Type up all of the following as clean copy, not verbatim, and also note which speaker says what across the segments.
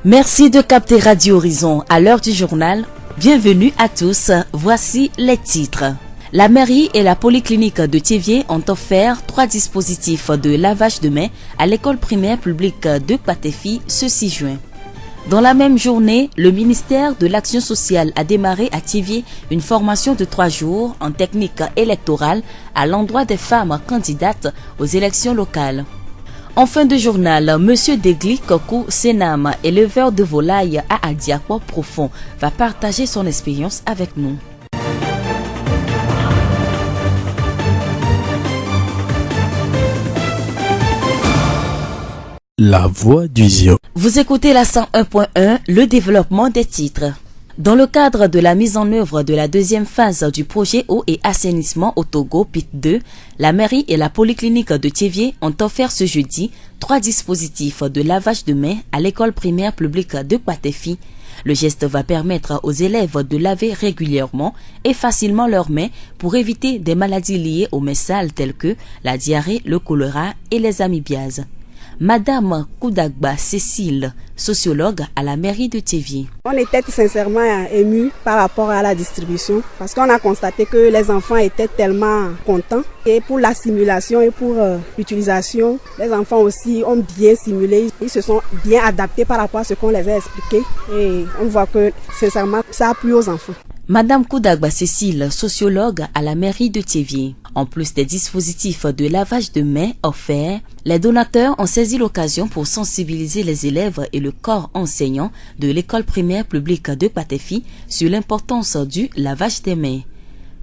Speaker 1: Merci de capter Radio Horizon à l'heure du journal. Bienvenue à tous, voici les titres. La mairie et la polyclinique de Thiévié ont offert 3 dispositifs de lavage de mains à l'école primaire publique de Patefi ce 6 juin. Dans la même journée, le ministère de l'Action sociale a démarré à Thiévié une formation de 3 jours en technique électorale à l'endroit des femmes candidates aux élections locales. En fin de journal, M. Degli Kokou Senam, éleveur de volailles à Adiakwa Profond, va partager son expérience avec nous.
Speaker 2: La voix du Zion.
Speaker 1: Vous écoutez la 101.1, le développement des titres. Dans le cadre de la mise en œuvre de la deuxième phase du projet eau et assainissement au Togo PIT 2, la mairie et la polyclinique de Thiévié ont offert ce jeudi 3 dispositifs de lavage de mains à l'école primaire publique de Patefi. Le geste va permettre aux élèves de laver régulièrement et facilement leurs mains pour éviter des maladies liées aux mains sales telles que la diarrhée, le choléra et les amibiases. Madame Koudagba Cécile, sociologue à la mairie de Thiévié.
Speaker 3: On était sincèrement émus par rapport à la distribution parce qu'on a constaté que les enfants étaient tellement contents. Et pour la simulation et pour l'utilisation, les enfants aussi ont bien simulé. Ils se sont bien adaptés par rapport à ce qu'on les a expliqué. Et on voit que sincèrement, ça a plu aux enfants.
Speaker 1: Madame Koudagba Cécile, sociologue à la mairie de Thiévié. En plus des dispositifs de lavage de mains offerts, les donateurs ont saisi l'occasion pour sensibiliser les élèves et le corps enseignant de l'école primaire publique de Patefi sur l'importance du lavage des mains.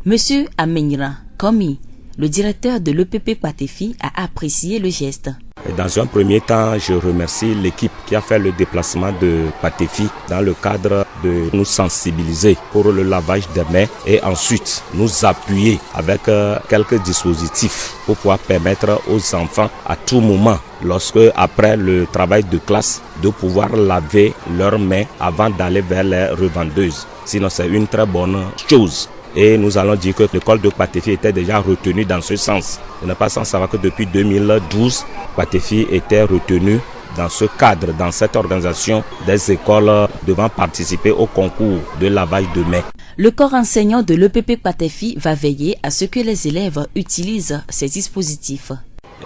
Speaker 1: Monsieur Amenira Komi, le directeur de l'EPP Patefi, a apprécié le geste.
Speaker 4: Dans un premier temps, je remercie l'équipe qui a fait le déplacement de Patefi dans le cadre de nous sensibiliser pour le lavage des mains et ensuite nous appuyer avec quelques dispositifs pour pouvoir permettre aux enfants à tout moment, lorsque après le travail de classe, de pouvoir laver leurs mains avant d'aller vers les revendeuses. Sinon, c'est une très bonne chose. Et nous allons dire que l'école de Patefi était déjà retenue dans ce sens. On n'est pas sans savoir que depuis 2012, Patefi était retenue dans ce cadre, dans cette organisation des écoles devant participer au concours de lavage de mains.
Speaker 1: Le corps enseignant de l'EPP Patefi va veiller à ce que les élèves utilisent ces dispositifs.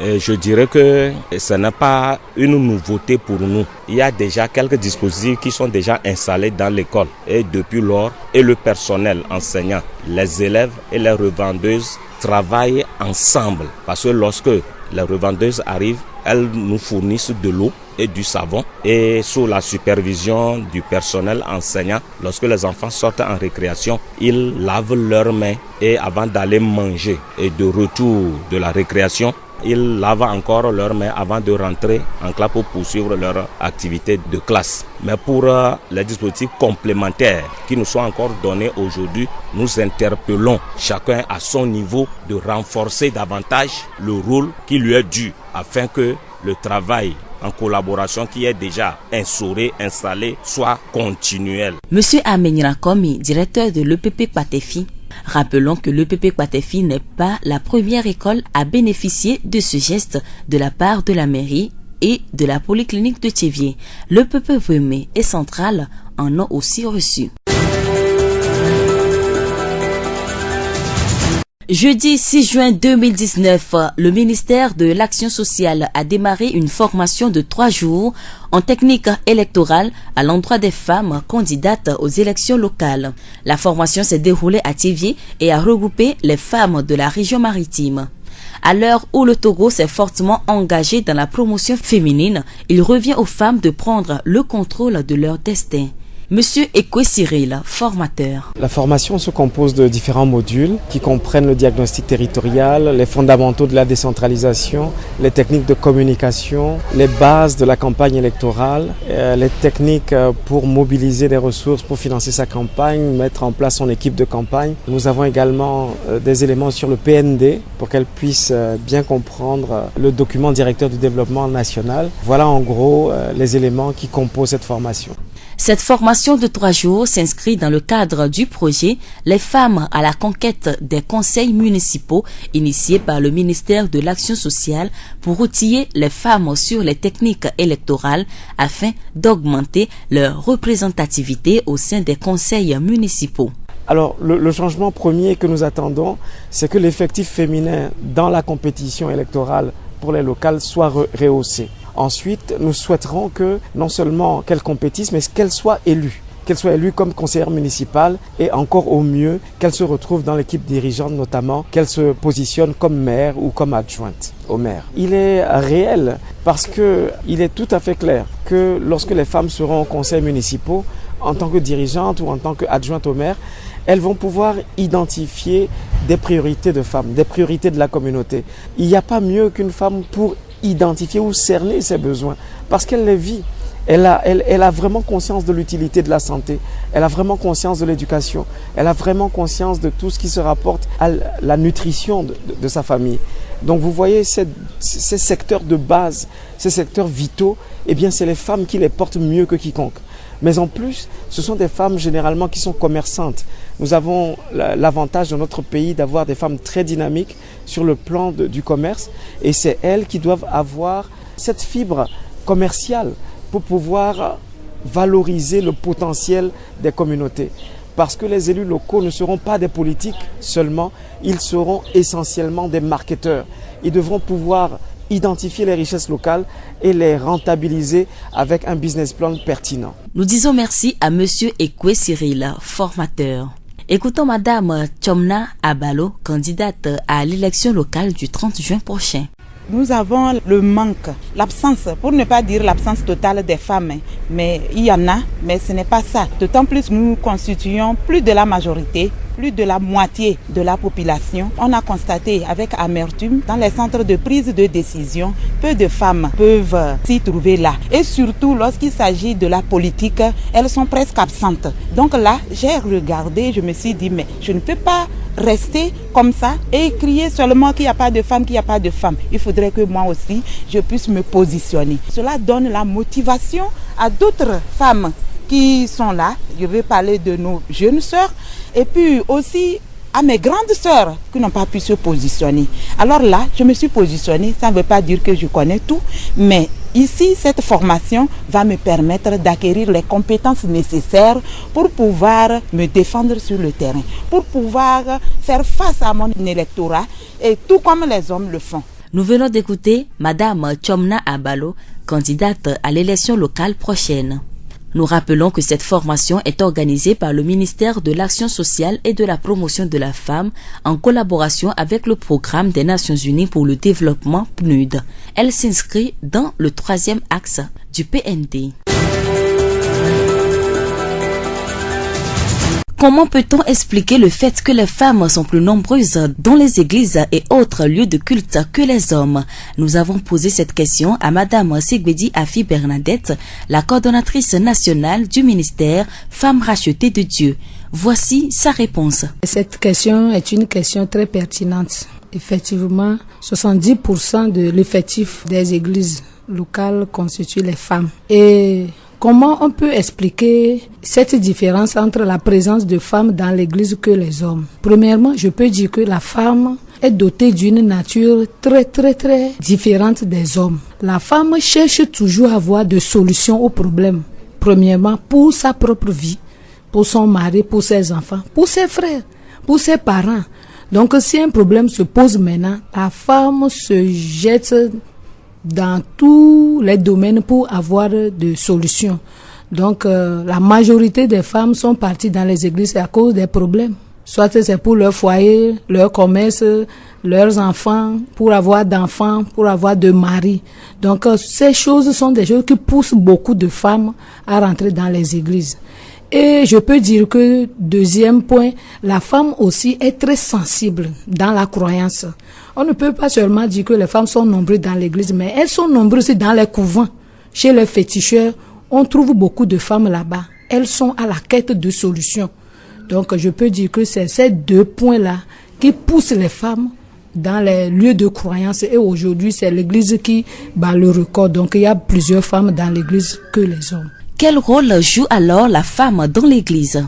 Speaker 4: Et je dirais que ce n'est pas une nouveauté pour nous. Il y a déjà quelques dispositifs qui sont déjà installés dans l'école. Et depuis lors, et le personnel enseignant, les élèves et les revendeuses travaillent ensemble. Parce que lorsque les revendeuses arrivent, elles nous fournissent de l'eau et du savon. Et sous la supervision du personnel enseignant, lorsque les enfants sortent en récréation, ils lavent leurs mains. Et avant d'aller manger et de retour de la récréation, ils lavent encore leurs mains avant de rentrer en classe pour poursuivre leur activité de classe. Mais pour les dispositifs complémentaires qui nous sont encore donnés aujourd'hui, nous interpellons chacun à son niveau de renforcer davantage le rôle qui lui est dû afin que le travail en collaboration qui est déjà installé, soit continuel.
Speaker 1: Monsieur Amenira Komi, directeur de l'EPP Patefi. Rappelons que l'EPP Patefi n'est pas la première école à bénéficier de ce geste de la part de la mairie et de la polyclinique de Thiévié. L'EPP Vemé et Centrale en ont aussi reçu. Jeudi 6 juin 2019, le ministère de l'Action sociale a démarré une formation de 3 jours en technique électorale à l'endroit des femmes candidates aux élections locales. La formation s'est déroulée à Thiévié et a regroupé les femmes de la région maritime. À l'heure où le Togo s'est fortement engagé dans la promotion féminine, il revient aux femmes de prendre le contrôle de leur destin. Monsieur Ekwe Cyril, formateur.
Speaker 5: La formation se compose de différents modules qui comprennent le diagnostic territorial, les fondamentaux de la décentralisation, les techniques de communication, les bases de la campagne électorale, les techniques pour mobiliser des ressources pour financer sa campagne, mettre en place son équipe de campagne. Nous avons également des éléments sur le PND pour qu'elle puisse bien comprendre le document directeur du développement national. Voilà en gros les éléments qui composent cette formation.
Speaker 1: Cette formation de 3 jours s'inscrit dans le cadre du projet Les femmes à la conquête des conseils municipaux initié par le ministère de l'Action sociale pour outiller les femmes sur les techniques électorales afin d'augmenter leur représentativité au sein des conseils municipaux.
Speaker 5: Alors, le changement premier que nous attendons, c'est que l'effectif féminin dans la compétition électorale pour les locales soit rehaussé. Ensuite, nous souhaiterons que non seulement qu'elle compétisse, mais qu'elle soit élue comme conseillère municipale et encore au mieux qu'elle se retrouve dans l'équipe dirigeante, notamment qu'elle se positionne comme maire ou comme adjointe au maire. Il est réel parce que il est tout à fait clair que lorsque les femmes seront au conseil municipal, en tant que dirigeante ou en tant qu'adjointe au maire, elles vont pouvoir identifier des priorités de femmes, des priorités de la communauté. Il n'y a pas mieux qu'une femme pour identifier ou cerner ses besoins parce qu'elle les vit. Elle a vraiment conscience de l'utilité de la santé, elle a vraiment conscience de l'éducation, elle a vraiment conscience de tout ce qui se rapporte à la nutrition de sa famille. Donc vous voyez ces secteurs de base, ces secteurs vitaux, eh bien c'est les femmes qui les portent mieux que quiconque. Mais en plus, ce sont des femmes généralement qui sont commerçantes. Nous avons l'avantage dans notre pays d'avoir des femmes très dynamiques sur le plan du commerce et c'est elles qui doivent avoir cette fibre commerciale pour pouvoir valoriser le potentiel des communautés. Parce que les élus locaux ne seront pas des politiques seulement, ils seront essentiellement des marketeurs. Ils devront pouvoir identifier les richesses locales et les rentabiliser avec un business plan pertinent.
Speaker 1: Nous disons merci à Monsieur Ekwe Cyril, formateur. Écoutons Madame Chomna Abalo, candidate à l'élection locale du 30 juin prochain.
Speaker 2: Nous avons le manque, l'absence, pour ne pas dire l'absence totale des femmes, mais il y en a, mais ce n'est pas ça. D'autant plus nous constituons plus de la majorité, plus de la moitié de la population. On a constaté avec amertume dans les centres de prise de décision, peu de femmes peuvent s'y trouver là. Et surtout lorsqu'il s'agit de la politique, elles sont presque absentes. Donc là, j'ai regardé, je me suis dit, mais je ne peux pas rester comme ça et crier seulement qu'il n'y a pas de femmes, qu'il n'y a pas de femmes. Il faudrait que moi aussi, je puisse me positionner. Cela donne la motivation à d'autres femmes qui sont là. Je vais parler de nos jeunes sœurs et puis aussi à mes grandes sœurs qui n'ont pas pu se positionner. Alors là, je me suis positionnée. Ça ne veut pas dire que je connais tout, mais ici, cette formation va me permettre d'acquérir les compétences nécessaires pour pouvoir me défendre sur le terrain, pour pouvoir faire face à mon électorat, et tout comme les hommes le font.
Speaker 1: Nous venons d'écouter Madame Chomna Abalo, candidate à l'élection locale prochaine. Nous rappelons que cette formation est organisée par le ministère de l'Action sociale et de la promotion de la femme en collaboration avec le programme des Nations Unies pour le développement PNUD. Elle s'inscrit dans le 3e axe du PND. Comment peut-on expliquer le fait que les femmes sont plus nombreuses dans les églises et autres lieux de culte que les hommes? Nous avons posé cette question à Madame Segbedi Afi Bernadette, la coordonnatrice nationale du ministère Femmes rachetées de Dieu. Voici sa réponse.
Speaker 6: Cette question est une question très pertinente. Effectivement, 70% de l'effectif des églises locales constituent les femmes. Et comment on peut expliquer cette différence entre la présence de femmes dans l'église que les hommes? Premièrement, je peux dire que la femme est dotée d'une nature très différente des hommes. La femme cherche toujours à avoir des solutions aux problèmes. Premièrement, pour sa propre vie, pour son mari, pour ses enfants, pour ses frères, pour ses parents. Donc, si un problème se pose maintenant, la femme se jette dans tous les domaines pour avoir des solutions. Donc, la majorité des femmes sont parties dans les églises à cause des problèmes. Soit c'est pour leur foyer, leur commerce, leurs enfants, pour avoir d'enfants, pour avoir de maris. Donc, ces choses sont des choses qui poussent beaucoup de femmes à rentrer dans les églises. Et je peux dire que, deuxième point, la femme aussi est très sensible dans la croyance. On ne peut pas seulement dire que les femmes sont nombreuses dans l'église, mais elles sont nombreuses dans les couvents. Chez les féticheurs, on trouve beaucoup de femmes là-bas. Elles sont à la quête de solutions. Donc, je peux dire que c'est ces deux points-là qui poussent les femmes dans les lieux de croyance. Et aujourd'hui, c'est l'église qui bat le record. Donc, il y a plusieurs femmes dans l'église que les hommes.
Speaker 1: Quel rôle joue alors la femme dans l'Église?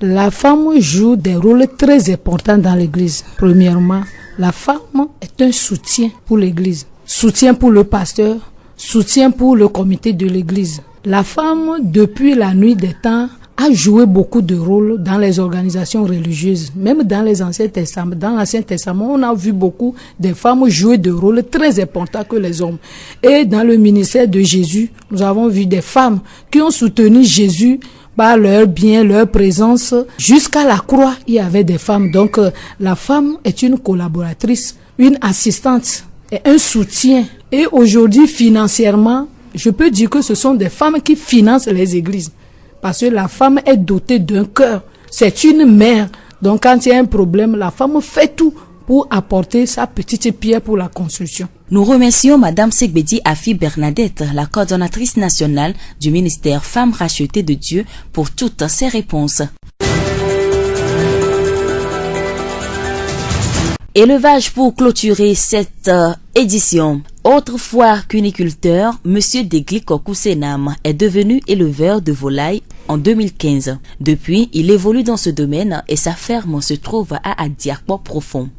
Speaker 6: La femme joue des rôles très importants dans l'Église. Premièrement, la femme est un soutien pour l'Église, soutien pour le pasteur, soutien pour le comité de l'Église. La femme, depuis la nuit des temps, a joué beaucoup de rôles dans les organisations religieuses. Même dans les Anciens Testaments, dans l'Ancien Testament, on a vu beaucoup de femmes jouer des rôles très importants que les hommes. Et dans le ministère de Jésus, nous avons vu des femmes qui ont soutenu Jésus par leur bien, leur présence. Jusqu'à la croix, il y avait des femmes. Donc, la femme est une collaboratrice, une assistante et un soutien. Et aujourd'hui, financièrement, je peux dire que ce sont des femmes qui financent les églises. Parce que la femme est dotée d'un cœur. C'est une mère. Donc, quand il y a un problème, la femme fait tout pour apporter sa petite pierre pour la construction.
Speaker 1: Nous remercions Madame Segbedi Afi Bernadette, la coordonnatrice nationale du ministère Femmes rachetées de Dieu, pour toutes ces réponses. Élevage pour clôturer cette édition. Autrefois cuniculteur, Monsieur Degli Kokusenam est devenu éleveur de volailles en 2015. Depuis, il évolue dans ce domaine et sa ferme se trouve à Adiakpo profond.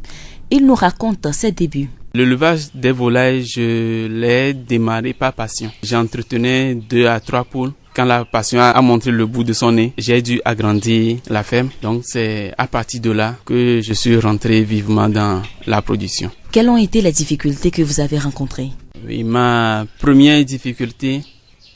Speaker 1: Il nous raconte ses débuts.
Speaker 7: L'élevage des volailles, je l'ai démarré par passion. J'entretenais 2 à 3 poules. Quand la passion a montré le bout de son nez, j'ai dû agrandir la ferme. Donc c'est à partir de là que je suis rentré vivement dans la production.
Speaker 1: Quelles ont été les difficultés que vous avez rencontrées?
Speaker 7: Oui, ma première difficulté,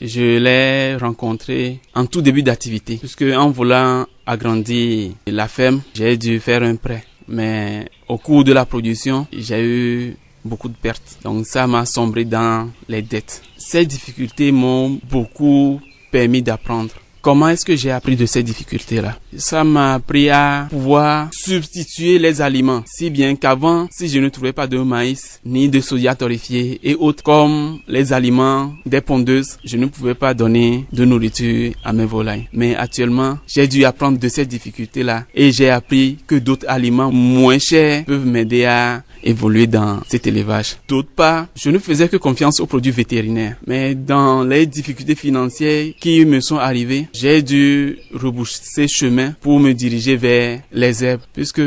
Speaker 7: je l'ai rencontrée en tout début d'activité. Puisque en voulant agrandir la ferme, j'ai dû faire un prêt. Mais au cours de la production, j'ai eu beaucoup de pertes. Donc ça m'a sombré dans les dettes. Ces difficultés m'ont beaucoup permis d'apprendre. Comment est-ce que j'ai appris de ces difficultés-là? Ça m'a appris à pouvoir substituer les aliments. Si bien qu'avant, si je ne trouvais pas de maïs, ni de soja torréfié et autres comme les aliments des pondeuses, je ne pouvais pas donner de nourriture à mes volailles. Mais actuellement, j'ai dû apprendre de ces difficultés-là et j'ai appris que d'autres aliments moins chers peuvent m'aider à évoluer dans cet élevage. D'autre part, je ne faisais que confiance aux produits vétérinaires. Mais dans les difficultés financières qui me sont arrivées, j'ai dû rebrousser chemin pour me diriger vers les herbes. Puisque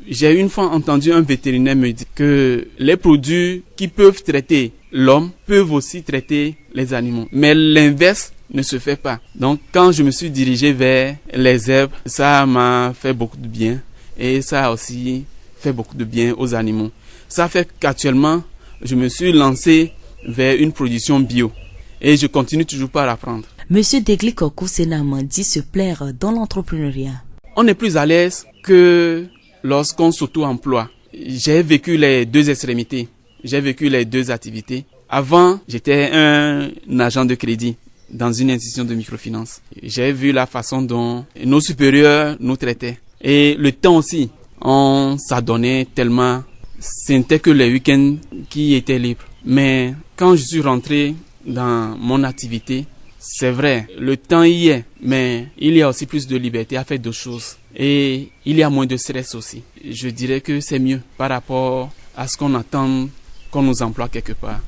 Speaker 7: j'ai une fois entendu un vétérinaire me dire que les produits qui peuvent traiter l'homme peuvent aussi traiter les animaux. Mais l'inverse ne se fait pas. Donc quand je me suis dirigé vers les herbes, ça m'a fait beaucoup de bien. Et ça a aussi fait beaucoup de bien aux animaux. Ça fait qu'actuellement, je me suis lancé vers une production bio. Et je continue toujours par apprendre.
Speaker 1: Monsieur Degli Kokusenam dit se plaire dans l'entrepreneuriat.
Speaker 7: On est plus à l'aise que lorsqu'on s'auto-emploie. J'ai vécu les deux extrémités. J'ai vécu les deux activités. Avant, j'étais un agent de crédit dans une institution de microfinance. J'ai vu la façon dont nos supérieurs nous traitaient. Et le temps aussi, on s'adonnait tellement. Ce n'était que les week-ends qui étaient libres. Mais quand je suis rentré dans mon activité, c'est vrai, le temps y est, mais il y a aussi plus de liberté à faire d'autres choses. Et il y a moins de stress aussi. Je dirais que c'est mieux par rapport à ce qu'on attend qu'on nous emploie quelque part.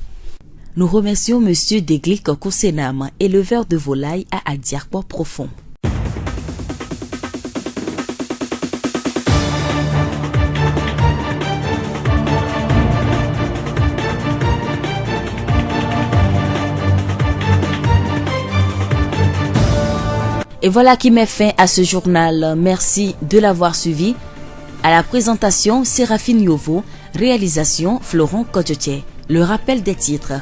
Speaker 1: Nous remercions Monsieur Degli Kokusenam, éleveur de volailles à Adiakpo profond. Et voilà qui met fin à ce journal. Merci de l'avoir suivi. À la présentation, Séraphine Yovo. Réalisation, Florent Kodjotier. Le rappel des titres.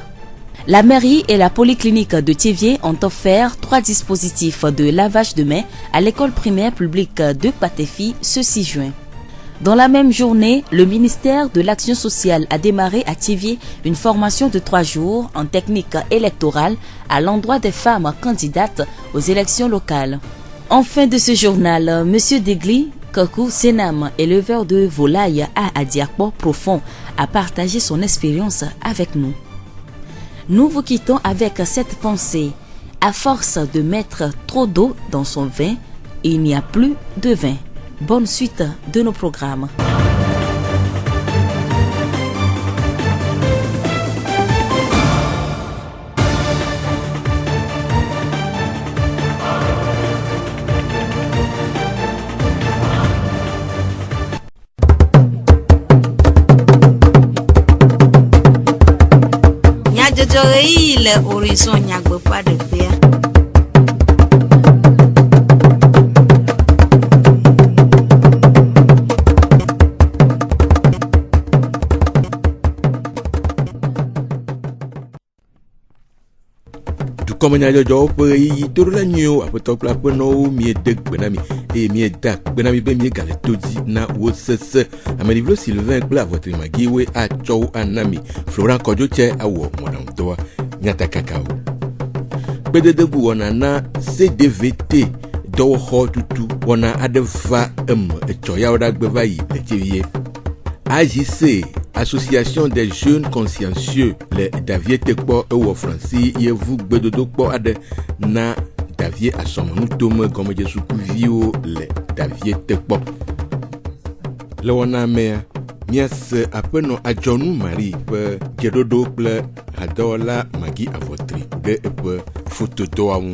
Speaker 1: La mairie et la polyclinique de Thiévié ont offert 3 dispositifs de lavage de mains à l'école primaire publique de Patefi ce 6 juin. Dans la même journée, le ministère de l'Action sociale a démarré à Thiévié une formation de 3 jours en technique électorale à l'endroit des femmes candidates aux élections locales. En fin de ce journal, M. Degli Kokusenam, éleveur de volailles à Adiakpo profond, a partagé son expérience avec nous. Nous vous quittons avec cette pensée. À force de mettre trop d'eau dans son vin, il n'y a plus de vin. Bonne suite de nos programmes.
Speaker 8: le horizon nyagbeƒa ɖevia.
Speaker 9: Comme on a déjà dit, tout le monde a peut-être la peine au mieux de Benami et mieux d'ac Benami ben mieux galetodi na wosese. Amelivlo Sylvain Bla votre magiwe a chow anami Florent Kodjoche a wo modam toa nyata kakao. Bede de bu wana na CDVT do ho tutu wana adeva choya oda gbeva yi etivie. AJC, Association des jeunes consciencieux, les Davier Tekpo ou Francis, et vous Bedodokpo Ade na Davier à son nous comme je suis vio les Davier Tekpo. Le wana mea, mias apeno a Johnou Marie, pe Kedodo ple Hadola Magi à votre de pe photo doaou.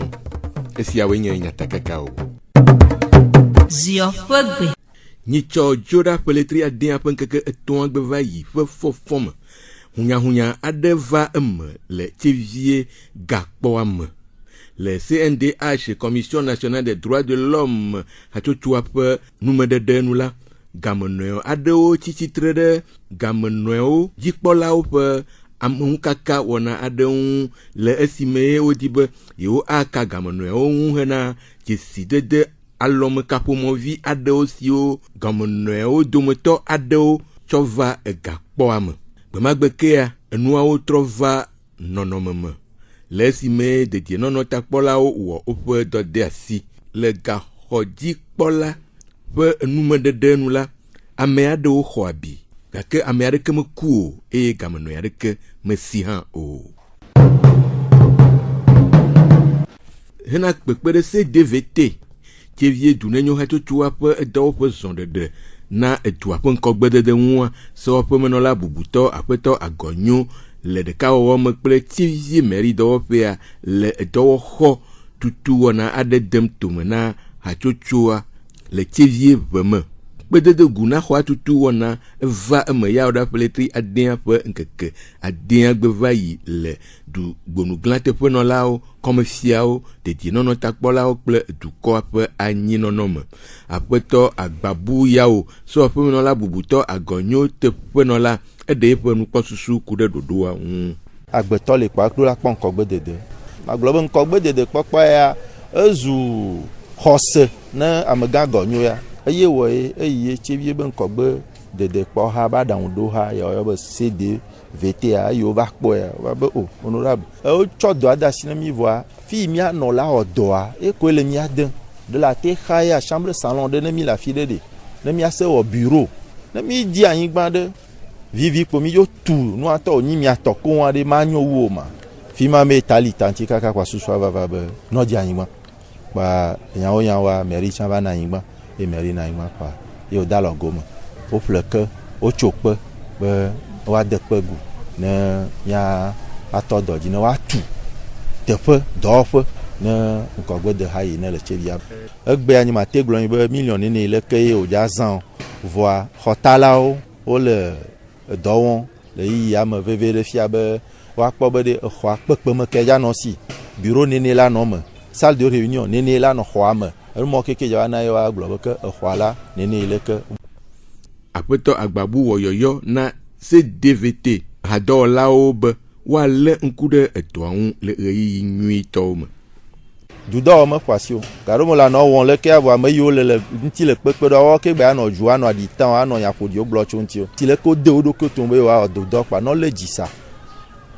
Speaker 9: Et si awenye nyatakakao.
Speaker 8: Zio Fogbe.
Speaker 9: Ni cho joda peletri adin apen keke eton gbeva yi fe fofom hunya adeva le tivie gakpo am le CNDH Commission nationale des droits de l'homme hatotua pe numedede nu la gamenoyo adeo chichitre de gamenoyo jikpola pe am kaka wona adeu le esime odibe yo aka gamenoyo hena chisidede alom kapomovi adeo sio gameneo dometo adeo chova egakpo am bemagbekea enua trova nonomeme lesime de die nono takpola wo ope do de asi le gahoji kpola pe enumedede nu la ame adeo xoabi gake ame adeke meku e gameno adeke mesi ha o hena kpekpere CDVT Kevie dunenyo hato chua pe edo pe zondede na etua pe nkogbedede nwa so pe menola bubuto apeto agonyo le de kawo me ple tivie meri do pe a le edo ho tutu wona ade dem tumena hato chua le tivie veme bedede guna ho tutu wona va me ya oda peletri adin pe nkeke adin gbeva yi le du gbonu glante pe no lao comme fiao de di nono takpola o ple du ko pe anyi nono me apeto agbabu yao so pe no la bubuto agonyo te pe no la ede pe nu posusu ku de dodoa
Speaker 10: agbeto le pa klo la pon ko gbedede aglobo nko gbedede popa ya ezu hose na amega gonyo ya eye wo eye chebie be nko gbedede po ha ba dan do ha ya be CDVT a yo va kpo ya wa be o honorable o chodo adasi na mi voa fi mi no la odoa e ko le mi aden de la te khaya chambre salon de na mi la fi de na mi ase o bureau na mi di ayin gba de vivi ko mi yo tu no ato ni mi atoko wa de manyo wo ma fi ma me tali tanti kaka kwa suswa va be no di ayin gba ba yan wa meri chan ba na ayin gba e meri na ayin gba pa yo dalo goma o pleke o chokpe be wa de pegu ne ya atodo ji ne wa tu tefe dofe ne nkogbe de hayi ne le chebia egbe ani ma te glon be million ni le ke o ja zan voa hotalao o le dowon le yi ya me veve fia be wa kpo be de khwa pepe me ke ja no si bureau ni la no me salle de réunion ni la no khwa me el mo ke ja na yo aglo be ke khwa la ni le ke
Speaker 9: apeto agbabu woyoyo na CDVT hado laobe wa le nkude etoan le yi nui tome
Speaker 10: du do me kwasio karomo la no won le ke abo me yo le nti le pepe do wo ke gba no ju ano di tan ano ya ko di o glo chonti o ti le ko de odo ko to be wa do do pa no le jisa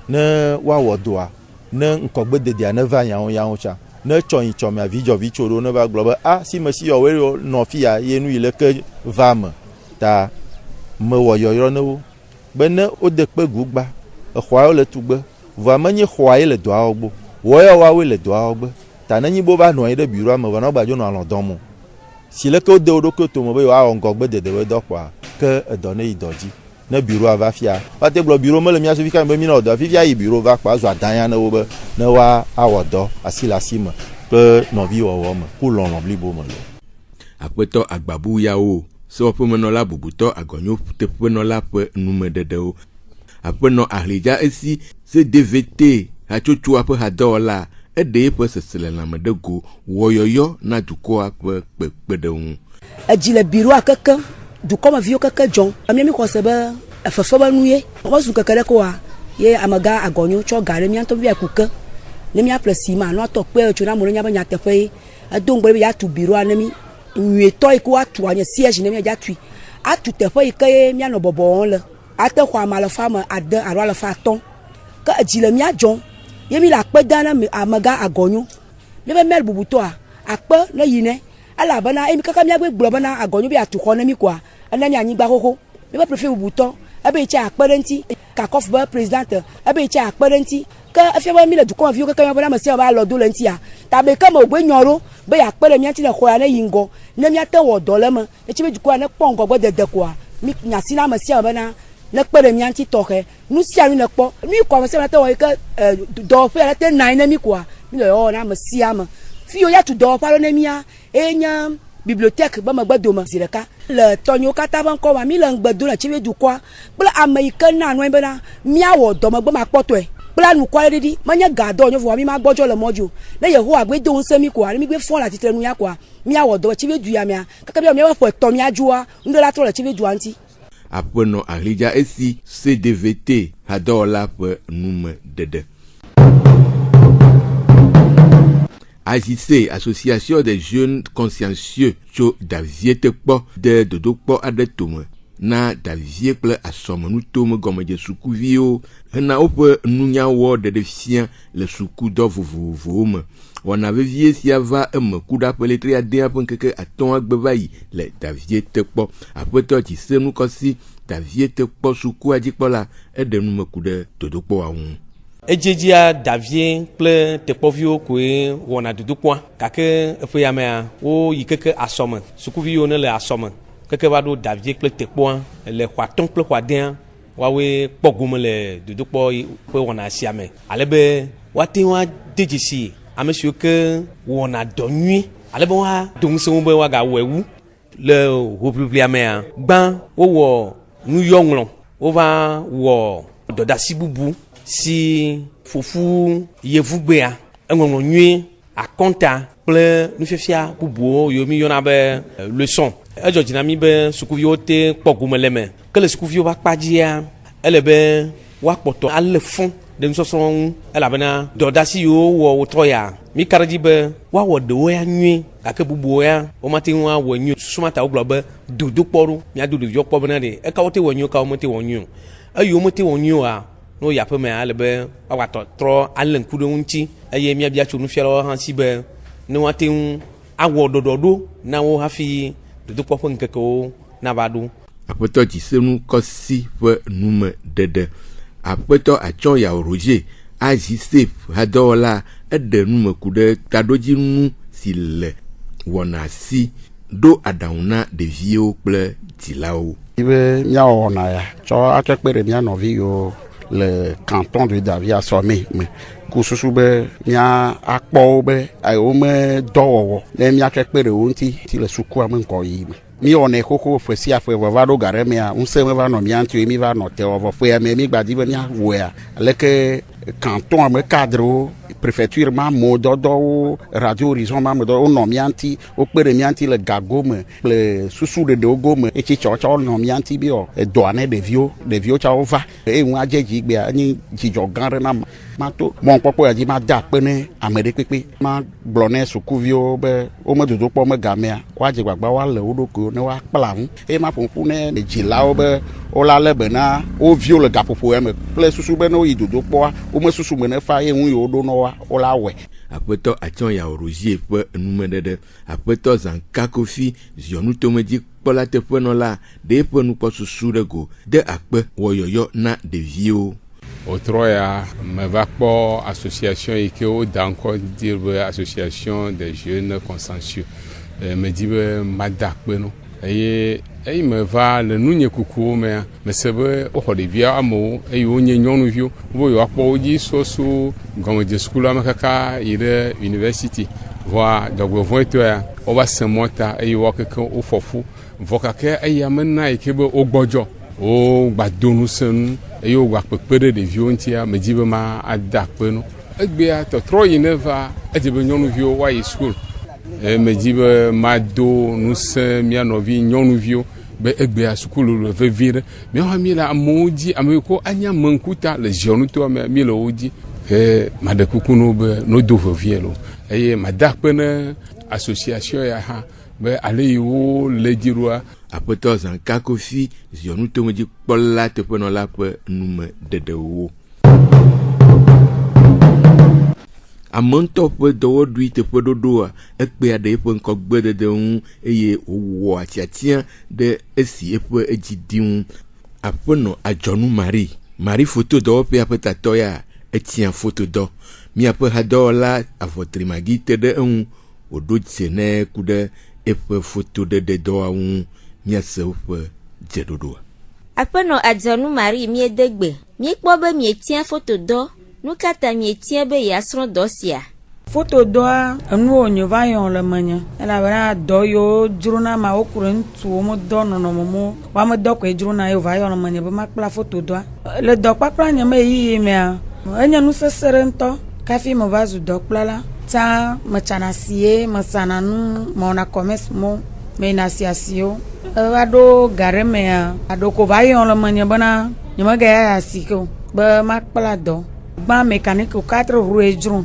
Speaker 10: ne wa wodoa ne nkogbe de dia ne va ya on cha ne choyin chomi avijo vichoro ne va glo ba si me si yo we no fi ya ye nu ile ke va me ta me wo yo no bene o de pe gugba khwa le tugbe va manye khwa ile do agbo wo yo wa we le do agbo ta nanyi bo ba no ide biro ma no gba jo no alon don mu si le ko de odoko to mo be wa on gogbe de we do kwa ke edone idoji na biro ava fia pa te glo biro me le mia so fi kan be mi no do fi fia yi biro va kwa zo adan na wo be na wa awodo asila sima pe no vi wo mo ku lon bli bo mo lo
Speaker 9: apeto agbabu ya o so pe menola bubuto agonyo te pe no la pe numedede o apeno ahlija esi CDVT hatsotso aƒe hadɔwɔla eɖe eƒe seselelãme ɖe go wɔyɔyɔ na dukɔa ƒe kpekpeɖeŋu.
Speaker 11: Edzi le biroa keke dukɔmeviwo keke dzɔm. Amia mi xɔ se be fefe be nu ye. Wozu keke ɖe koa ye amega agɔnyo tsɔ ga ɖe mía ŋutɔ via ku ke. Ne mía ƒle si ma nɔ tɔ kpe tso na mo ne nya be nyateƒe ye. Edo ŋgbe be yeatu biroa ne mi nyuietɔ yi ke woatu anye siège ne mía dzatui. Atu teƒe yi ke ye mía nɔ bɔbɔ le. Ate xɔ ame alefa me ade alo alefa atɔ̃. Ke edzi le mía dzɔm. Ye mi le akpe da na amega agɔnyo. Mi be mel bubutɔa akpe ne yi ne. Elabena emi kaka mía gbe gblɔ bena agɔnyo be atu xɔ ne mi koa ene mi anyigba xoxo. Mi be prefe bubutɔ ebe yi tse akpe ɖe ŋuti. Kakɔf be présidente ebe yi tse akpe ɖe ŋuti. Ke efia be mi le dukɔmeviwo keke mía be ame sia ame alɔ do le ŋutia. Tabe ke me wògbe nyɔ ɖo be yakpe ɖe mía ŋuti le xɔ ya ne yi ŋgɔ ne mía te wɔ dɔ le me. Etse be dukɔa ne kpɔ ŋgɔgbe dede koa mi nya si na ame sia ame bena ne kpe ɖe mía ŋuti tɔxɛ. Nu sia nu ne kpɔ. Nu yi kɔ ame sia ame te wɔ yi ke dɔwɔƒe aɖe te na ne mi koa mi le yɔwɔ na ame sia ame. Fi ya tu dɔwɔƒe aɖe ne mía enye bibliothèque be megbe dome zi ɖeka. Le tɔnyiwo katã be ŋkɔ ma mi le ŋgbe do le tsi be dukɔa kple ame yi ke na nɔe bena míawɔ dɔmegbe makpɔtɔe. Kple nukɔ aɖe ɖiɖi menye gadɔ nye vɔa mi ma gbɔdzɔ le mɔdzo. Ne Yehowa gbe do ŋusẽ mi koa ne mi gbe fɔ le atsitre nu ya koa míawɔ dɔ tsi be du ya mia. Kaka bia míaƒe ƒe etɔ̃ míadzoa nu ɖe la trɔ le tsi be dua ŋuti.
Speaker 9: Aƒenɔ Ahlidza esi CDVT hadɔwɔla ƒe nume dede. AJC, Association des jeunes consciencieux tso davie te kpɔ de dodokpɔ aɖe tome na davie kple asɔmenutome gɔmedze sukuviwo hena woƒe nunyawɔ ɖeɖefia le sukudɔ vovovowo me. Wɔna vevie sia va eme ku ɖa ƒe letri adea ƒe ŋkeke atɔ̃ agbe va yi le davie te kpɔ. Aƒetɔ Tsisenu kɔsi davie te kpɔ sukua dzikpɔla eɖe nume ku ɖe dodokpɔa ŋu.
Speaker 12: Edzedzia davie kple tekpɔviwo koe wɔna dodokpɔa gake eƒe yamea wo yi keke asɔme sukuviwo ne le asɔme keke va ɖo davie kple tekpɔa le xɔ atɔ̃ kple xɔ adea woawoe kpɔ gome le dodokpɔ ƒe wɔna sia me ale be woate ŋu ade dzesi ame siwo ke wɔna dɔ nyui ale be woado ŋusẽ wo be woagawɔe wu le hoʋiʋlia mea gbã wowɔ nuyɔŋlɔ wova wɔ dɔdasi bubu si fofu yevugbea eŋɔŋlɔ nyui akɔnta kple nufiafia bubuwo yiwo mi yɔna be leçon edzɔ dzi na mi be sukuviwo te kpɔ gome le me ke le sukuviwo ƒe akpadzia ele be woakpɔtɔ ale fɔ̃ ɖe nusɔsrɔ̃ ŋu elabena dɔdasi yiwo wɔ wotɔ ya mi ka ɖe dzi be woawɔ ɖewo ya nyui gake bubuwo ya womate ŋu awɔ nyui susumata wogblɔ be dodokpɔ ɖo miado ɖeviwo kpɔ bena ɖe ekawo te wɔ nyui kawo mete wɔ nyui o eyiwo mete wɔ nyui oa no yaƒe me ale be woagbɔ trɔ ale ŋku ɖe ŋuti eye miabia tso nufialawo hã si be ne woate ŋu awɔ ɖɔɖɔɖo na wo hafi dodokpɔ ƒe ŋkekewo nava ɖo.
Speaker 9: Aƒetɔ Tsisenu kɔsi ƒe nume dede. Aƒetɔ Atsɔya Roger AJC hadɔwɔla eɖe nume ku ɖe taɖodzinu si le wɔna si ɖo aɖaŋu na ɖeviwo kple dzilawo.
Speaker 13: Ibe míawɔ wɔna ya tsɔ atsɔ kpe ɖe mía nɔvi yiwo le canton de Davie asɔme me ku susu be mía akpɔwo be wome dɔwɔwɔ ne míatsɔ kpe ɖe wo ŋuti le sukua me ŋkɔ yi me. Mi wɔnɛ xoxo ƒe sia ƒe va ɖo ga ɖe mea ŋusẽ me va nɔ mía ŋuti mi va nɔ tewɔvɔ ƒea me mi gbadi be míawɔea aleke canton me cadrewo préfecture ma mo dɔdɔwo radio horizon ma me dɔ wonɔ mía ŋuti wokpe ɖe mía ŋuti le gago me kple susu ɖeɖewo gome etsi tsɔtsɔ nɔ mía ŋuti be edɔa ne ɖeviwo tsa wova eye ŋu adze dzigbea enye dzidzɔ gã ɖe na mato mɔkpɔkpɔ ya dzi ma da akpe ne ame ɖe kpekpe ma gblɔ ne sukuviwo be wome dodokpɔ me gamea woadze gbagba woale wo ɖokuiwo ne woakpla ŋu eye ma ƒoƒu ne dzilawo be wola lé be na wo viwo le gaƒoƒo ya me kple susu be ne woyi dodokpɔa wome susu me ne fa eye ŋu yiwo ɖo nɔwoa wola wɔe.
Speaker 9: Aƒetɔ Atsɔya Roger ƒe numeɖeɖe. Aƒetɔ Zanka Kofi ziɔnutomedzi kpɔla teƒenɔla ɖe eƒe nukpɔsusu ɖe go de akpe wɔyɔyɔ na ɖeviwo.
Speaker 14: Wotrɔ ya meva kpɔ association yi ke woda ŋkɔ dir be association des jeunes consciencieux medi be mada akpe no eye eyi meva le nunye kukuwo mea mese be woxɔ ɖevia amewo eye wonye nyɔnuviwo wo yewoakpɔ wo dzi soso gɔmedze sukulu me kaka yi ɖe university vɔa dzɔgbevɔ̃etɔ ya wova se mɔta eye woakeke wofɔfu vɔ kake eya mena yi ke be wogbɔdzɔ wo gbado ŋusẽ nu eye wo gba kpekpe ɖe ɖeviwo ŋutia medzi be ma ada akpe no egbea tɔtrɔ yina va edze be nyɔnuviwo woayi school me dzi be mado ŋusẽ mia nɔvi nyɔnuviwo be egbea sukulu le vevi ɖe míawo mi le amewo dzi ame yiwo anya amenkuta le ziɔnutoa me mi le wo dzi he maɖe kuku no be nodo vevie lo eye mada akpe ne association ya hã be ale yi wo le dzi ɖoa
Speaker 9: aƒetɔ Zanka Kofi ziɔnutomedzikpɔla teƒenɔla ƒe nume dedewo. Amentɔ ƒe dɔwɔɖui teƒe ɖoɖoa ekpea ɖe eƒe ŋkɔgbedede ŋu eye wòwɔ atsiatia ɖe esi eƒe edzi dim. Aƒenɔ Adzɔnu Marie foto dɔwɔƒea ƒe tatɔ ya etia foto dɔ. Miaƒe hadɔwɔla Avɔtrimagi te ɖe eŋu wòɖo dze ne ku ɖe eƒe foto ɖeɖe dɔwɔwu ŋu. Miase woƒe dzeɖoɖoa.
Speaker 8: Aƒenɔ Adzɔnu Marie miedegbe miekpɔ be mietia foto dɔ. Nu kata mietia be yeasrɔ̃ dɔ sia.
Speaker 15: Foto dɔa enuwo nyo va yɔ le menye elabena dɔ yiwo dzrona ma wo kure ŋutsuwo me dɔ nɔnɔme mo woame dɔ koe dzrona ye va yɔ le menye be makpla foto dɔa le dɔkpakpla nye me yiyi mea enye nu sesẽ ɖe ŋutɔ kafi me va zu dɔkplala tsã metsana sie mesana nu mewɔna commerce mo meyina asiasiwo eva ɖo ga ɖe mea aɖo ko va yɔ le menye bena nye megaya asi ke o be makpla dɔ. Gba mécanique 4 roues dzron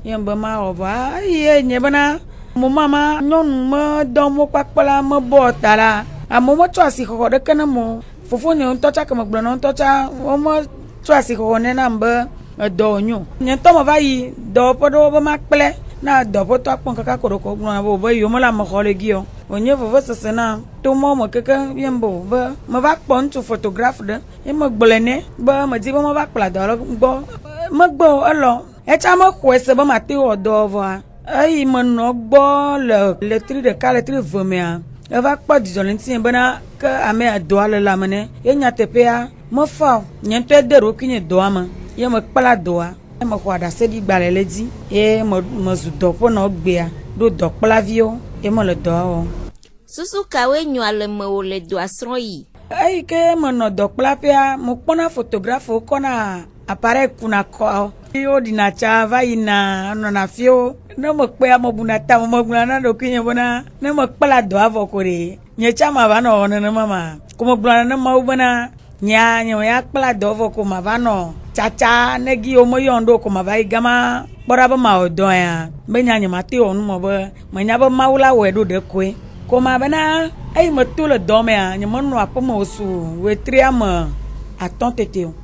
Speaker 15: yem be ma ova ye nye bena mo mama nyɔnu me dɔ mo kpakpla me bɔ ta la amo mo tsɔ asi xɔxɔ ɖeke ne mo fofo nye ŋutɔ tsa ke me gblɔ na ŋutɔ tsa wo me tsɔ asi xɔxɔ ne nam be edɔ nyo nye ŋutɔ me va yi dɔwɔƒe ɖewo be makple na dɔwɔƒe tɔ akpɔ kaka ko ɖeko gblɔ na be yewo me le ame xɔ le gi o wonye veve sese na to mɔ me keke yem be me va kpɔ ŋutsu photographe ɖe ye me gblɔ nɛ be me di be me va kpla dɔ le gbɔ megbe elɔ etsa me xɔe se be mate wɔ dɔ vɔa eyi menɔ gbɔ le letri ɖeka letri ve mea eva kpɔ dzidzɔ le ŋuti bena ke ame dɔa le lame ne ye nyateƒea mefa nye ŋutɔ de ɖokui nye dɔa me ye me kpla dɔa ye me xɔ aɖaseɖi gbalẽ le dzi ye me zu dɔƒe nɔ gbea ɖo dɔkplaviwo ye me le dɔa wɔm.
Speaker 8: Susu kawoe nyo ale me wo le dɔa srɔ̃ yi.
Speaker 15: Eyi ke menɔ dɔkplaƒea me kpɔna photographe kɔna appareil kuna kɔ wo ɖina tsa va yina nɔna fiwo ne me kpea me buna ta me gblɔna na ɖokui nye bena ne me kpla dɔa vɔ ko ɖe nye tsa ma va nɔ wɔ nenema ma ko me gblɔna ne mawu bena nye ya kpla dɔ vɔ ko ma va nɔ tsatsa negi wo me yɔm ɖo ko ma va yi gama kpɔɖa be ma wɔ dɔ ya be nye ma te wɔ nu me be menya be mawu la wɔe ɖo ɖe koe ko ma bena eyi me to le dɔ mea nye menɔ aƒe me wosu wetri ame atɔ̃ tete o.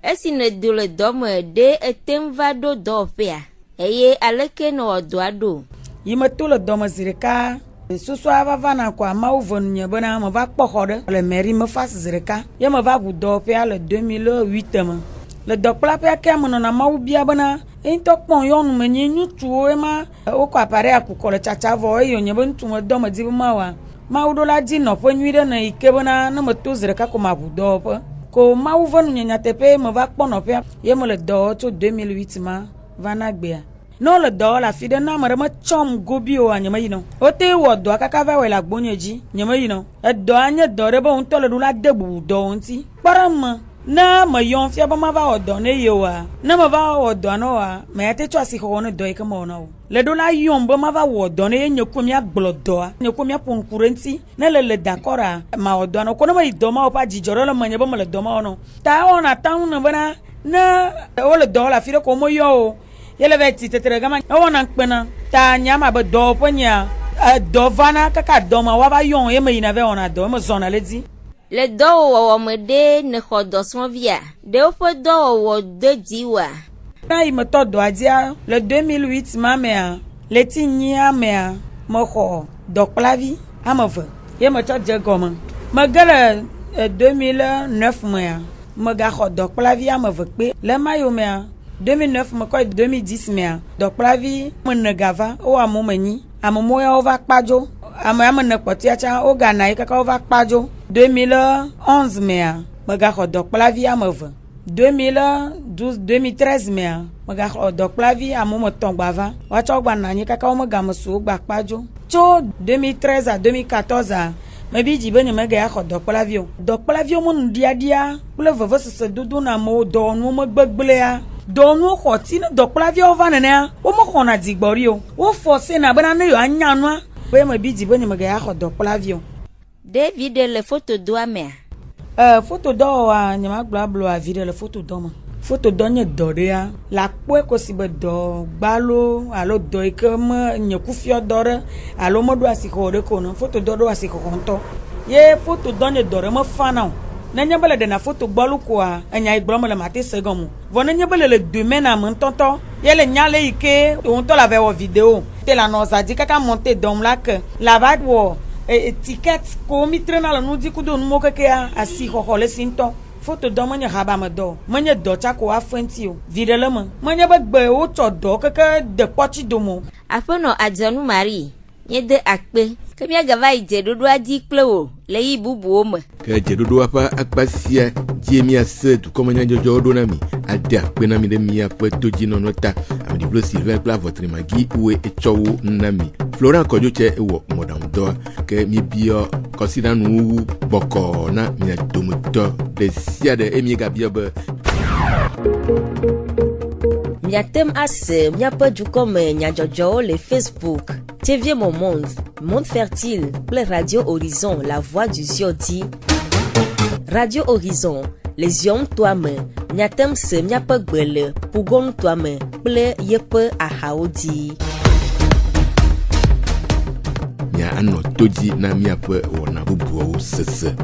Speaker 8: Esi ne do le dɔ me ɖe etem va ɖo dɔwɔƒea eye aleke ne wɔ dɔa ɖo.
Speaker 15: Yi me to le dɔ me zi ɖeka susua va va na ko amawo ve nunye bena me va kpɔ xɔ ɖe le mairie me fasi zi ɖeka ye me va ʋu dɔwɔƒea le 2008 me le dɔkplaƒea ke me nɔna mawu bia bena ŋutɔ kpɔ yɔnu me nye ŋutsuwo ema wokɔ appareil akukɔ le tsatsa vɔ eye wonye be ŋutsu me dɔ me di be mawa mawu ɖo la di nɔƒe nyui ɖe ne yi ke bena ne me to zi ɖeka ko ma ʋu dɔwɔƒe ko mawu ve nunye nyateƒe me va kpɔ nɔƒea ye me le dɔwɔ tso 2008 ma va na gbea ne le dɔwɔ le afi ɖe na ame ɖe metsɔm gobi o nye me yinɔ wote wɔ dɔa kaka va wɔ le agbonye dzi nye me yinɔ edɔa nye dɔ ɖe be ŋutɔ le ɖo la de bubu dɔwɔ ŋuti kpɔɖe me ne me yɔm fia be ma va wɔ dɔ ne ye oa ne me va wɔ dɔ ne oa me ya te tsɔ asi xɔxɔ ne dɔ yi ke me wɔna o le ɖo la yɔm be ma va wɔ dɔ ne ye nye ko mia gblɔ dɔa nye ko mia ƒo ŋku ɖe ŋuti ne le dakɔra ma wɔ dɔ ne ko ne me yi dɔ ma wɔ ƒe dzidzɔ ɖe le menye be me le dɔ ma wɔ no ta wɔna ta ŋu ne bena ne wo le dɔ le afi ɖe ko me yɔ o ye le ve ti tetere gama ewɔna kpena ta nyama be dɔwɔƒe nyea dɔ vana kaka dɔ ma wa va yɔ ye me yina ve wɔna dɔ me zɔna le dzi.
Speaker 8: Le dɔwɔwɔ me ɖe ne xɔ dɔsrɔ̃via ɖewo ƒe dɔwɔwɔ de dzi wa.
Speaker 15: Na yi me tɔ dɔa dzia le 2008 ma mea le ti nyia mea me xɔ dɔkplavi ame eve ye me tsɔ dze gɔme me ge le 2009 mea me gaxɔ dɔkplavi ame eve kpe le mayo mea 2009 me kɔ 2010 mea dɔkplavi me ne gava wo ame me nyi ame mo ya wo va kpadzo ame ne kpɔtia tsa wo gana yi kaka wo va kpadzo 2011 mea me gaxɔ dɔkplavi ame eve 2012 2013 mea me gaxɔ dɔkplavi ame me tɔ̃ gbava woatsɔ gba nanyi kaka wo me game su wo gba kpadzo tso 2013 à 2014 a me bi dzi be nye me ga xɔ dɔkplavi o dɔkplaviwo me nu diadia kple vevesese dodo na amewo dɔwɔnuwo me gbegblea do nu xɔti ne dɔkplaviawo va nenea womexɔna dzigbɔri o wo force na bena ne yewoa nya nua be me bi dzi be nye me ga yaxɔ dɔkplavi o.
Speaker 8: David le photo doa mea.
Speaker 15: Photo dɔ wa nye ma gblɔ ablo avi ɖe le photo dɔ me. Photo dɔ nye dɔ ɖea la kpɔe kosi be dɔ gbalo alo dɔ yi ke me nye kufiɔ dɔ ɖe alo meɖo asixɔ ɖe ko ne photo dɔ ɖo asixɔ ŋutɔ ye photo dɔ nye dɔ ɖe me fana o. Nenye be le ɖena photo gbɔlu koa enya yi gblɔm le mate se gɔme vɔ nenye be le domaine me ŋutɔtɔ ye le nya le yi ke ŋutɔ la va wɔ video te la nɔ zadi kaka monte dɔm la ke la va wɔ ticket ko mi trena le nudi kudo numo kekea asi xɔxɔ le si ŋutɔ. Photo dɔ menye habame dɔ menye dɔ tsako afɛnti o vi ɖe le me menye be gbe wotsɔ dɔ keke de kpɔtsi domo.
Speaker 8: Aƒenɔ Adzɔnu Marie nye de akpe ke míaga va yi dzeɖoɖoa dzi kple wo le yi bubuwo me.
Speaker 9: Ke dzeɖoɖoa ƒe akpa sia dzie míase dukɔmenyadzɔdzɔwo ɖo na mi ade akpe na mi ɖe miaƒe todzinɔnɔ ta ameɖiblo Sylvain kple Avɔtrimagi woe etsɔ wo na mi. Florent Kɔdzotse ewɔ mɔɖaŋudɔa ke míebia kɔsiɖanuwu bɔkɔ na mia dometɔ ɖe sia ɖe eye míegabia be
Speaker 1: miatem ase miaƒe dukɔme nyadzɔdzɔwo le Facebook TV Mon Monde, Monde Fertile kple Radio Horizon, La Voix du Ziodi. Radio Horizon, les yom toame, miatem se miaƒe gbe le pugon toame kple yeƒe ahawo dzi.
Speaker 9: Mia anɔ to dzi na miaƒe wɔna bubuawo sese.